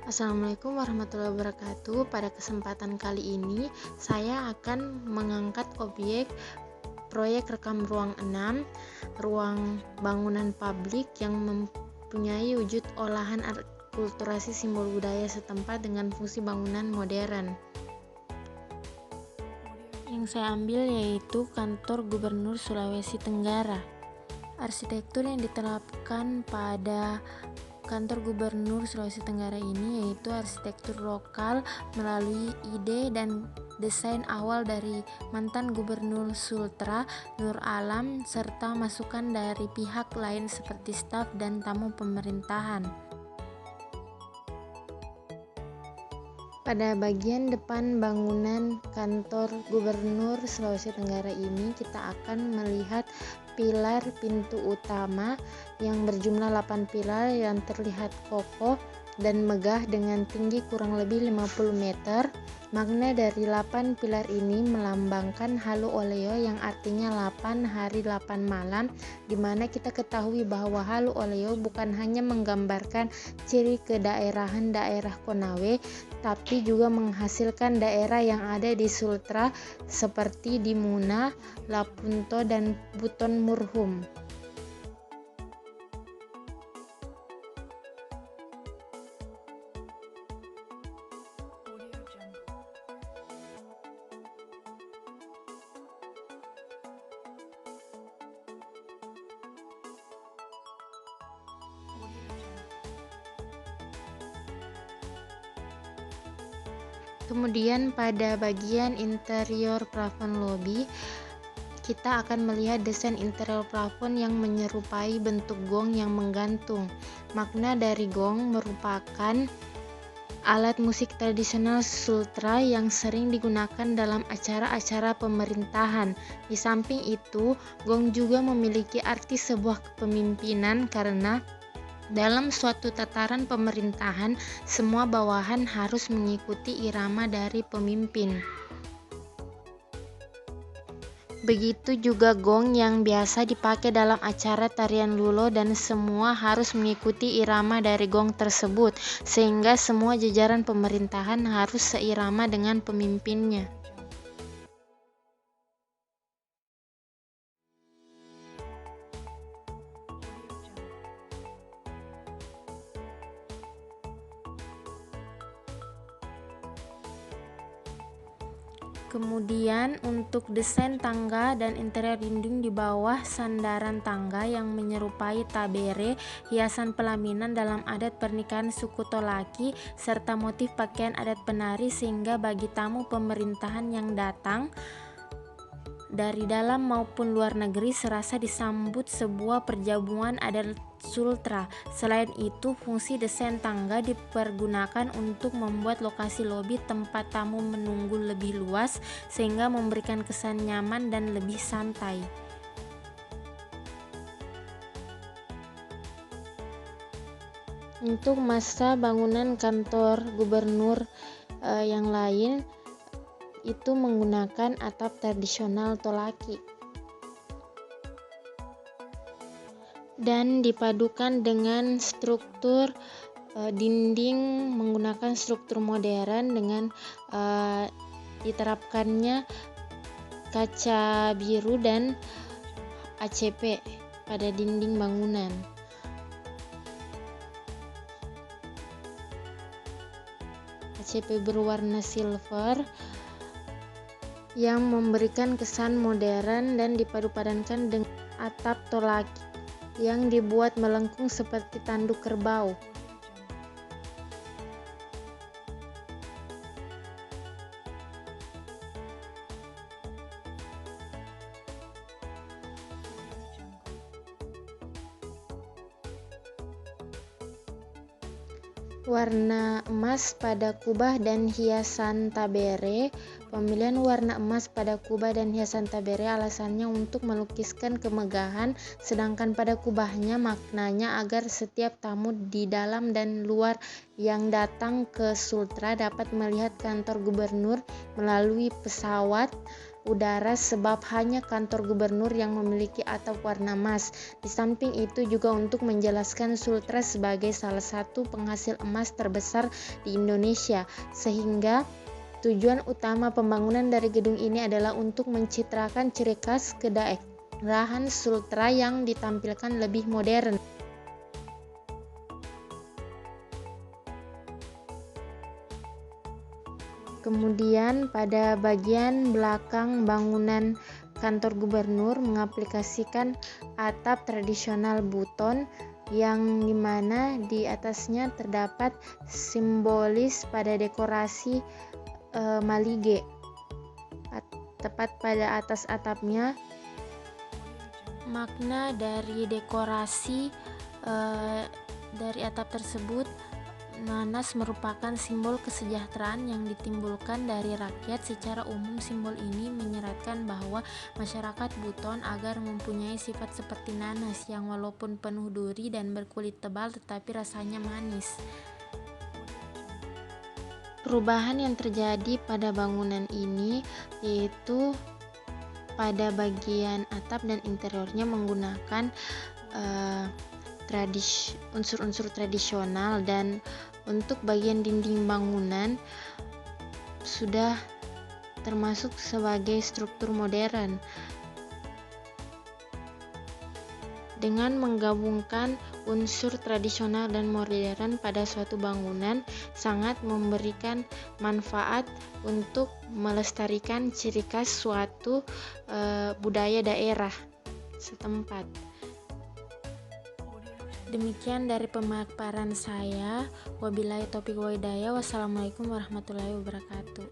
Assalamualaikum warahmatullahi wabarakatuh. Pada kesempatan kali ini, saya akan mengangkat objek proyek rekam ruang 6, ruang bangunan publik yang mempunyai wujud olahan akulturasi simbol budaya setempat dengan fungsi bangunan modern. Yang saya ambil yaitu Kantor Gubernur Sulawesi Tenggara. Arsitektur yang diterapkan pada Kantor Gubernur Sulawesi Tenggara ini yaitu arsitektur lokal melalui ide dan desain awal dari mantan Gubernur Sultra, Nur Alam, serta masukan dari pihak lain seperti staf dan tamu pemerintahan. Pada bagian depan bangunan Kantor Gubernur Sulawesi Tenggara ini kita akan melihat pilar pintu utama yang berjumlah 8 pilar yang terlihat kokoh dan megah dengan tinggi kurang lebih 50 meter. Makna dari 8 pilar ini melambangkan Halu Oleo yang artinya 8 hari 8 malam, di mana kita ketahui bahwa Halu Oleo bukan hanya menggambarkan ciri kedaerahan daerah Konawe, tapi juga menghasilkan daerah yang ada di Sultra seperti di Muna, Lapunto, dan Buton Murhum. Kemudian pada bagian interior plafon lobi, kita akan melihat desain interior plafon yang menyerupai bentuk gong yang menggantung. Makna dari gong merupakan alat musik tradisional Sultra yang sering digunakan dalam acara-acara pemerintahan. Di samping itu, gong juga memiliki arti sebuah kepemimpinan karena dalam suatu tataran pemerintahan, semua bawahan harus mengikuti irama dari pemimpin. Begitu juga gong yang biasa dipakai dalam acara tarian lulo dan semua harus mengikuti irama dari gong tersebut, sehingga semua jajaran pemerintahan harus seirama dengan pemimpinnya. Kemudian untuk desain tangga dan interior dinding di bawah sandaran tangga yang menyerupai tabere, hiasan pelaminan dalam adat pernikahan suku Tolaki, serta motif pakaian adat penari sehingga bagi tamu pemerintahan yang datang dari dalam maupun luar negeri serasa disambut sebuah perjamuan adat Sultra. Selain itu, fungsi desain tangga dipergunakan untuk membuat lokasi lobi tempat tamu menunggu lebih luas sehingga memberikan kesan nyaman dan lebih santai. Untuk masa bangunan kantor gubernur yang lain itu menggunakan atap tradisional Tolaki dan dipadukan dengan struktur dinding menggunakan struktur modern dengan diterapkannya kaca biru dan ACP pada dinding bangunan. ACP berwarna silver yang memberikan kesan modern dan dipadu-padankan dengan atap Tolaki yang dibuat melengkung seperti tanduk kerbau. Warna emas pada kubah dan hiasan tabere. Pemilihan warna emas pada kubah dan hiasan tabere alasannya untuk melukiskan kemegahan, sedangkan pada kubahnya maknanya agar setiap tamu di dalam dan luar yang datang ke Sultra dapat melihat kantor gubernur melalui pesawat udara sebab hanya kantor gubernur yang memiliki atap warna emas. Di samping itu juga untuk menjelaskan Sultra sebagai salah satu penghasil emas terbesar di Indonesia, sehingga tujuan utama pembangunan dari gedung ini adalah untuk mencitrakan ciri khas kedaerahan Sultra yang ditampilkan lebih modern. Kemudian pada bagian belakang bangunan kantor gubernur mengaplikasikan atap tradisional buton yang dimana di atasnya terdapat simbolis pada dekorasi malige. Tepat pada atas atapnya, makna dari dekorasi dari atap tersebut, nanas merupakan simbol kesejahteraan yang ditimbulkan dari rakyat. Secara umum, simbol ini menyeratkan bahwa masyarakat Buton agar mempunyai sifat seperti nanas yang walaupun penuh duri dan berkulit tebal tetapi rasanya manis. Perubahan yang terjadi pada bangunan ini yaitu pada bagian atap dan interiornya menggunakan unsur-unsur tradisional, dan untuk bagian dinding bangunan sudah termasuk sebagai struktur modern. Dengan menggabungkan unsur tradisional dan modern pada suatu bangunan sangat memberikan manfaat untuk melestarikan ciri khas suatu budaya daerah setempat. Demikian dari pemaparan saya. Wabillahi taufiq wal hidayah. Wassalamualaikum warahmatullahi wabarakatuh.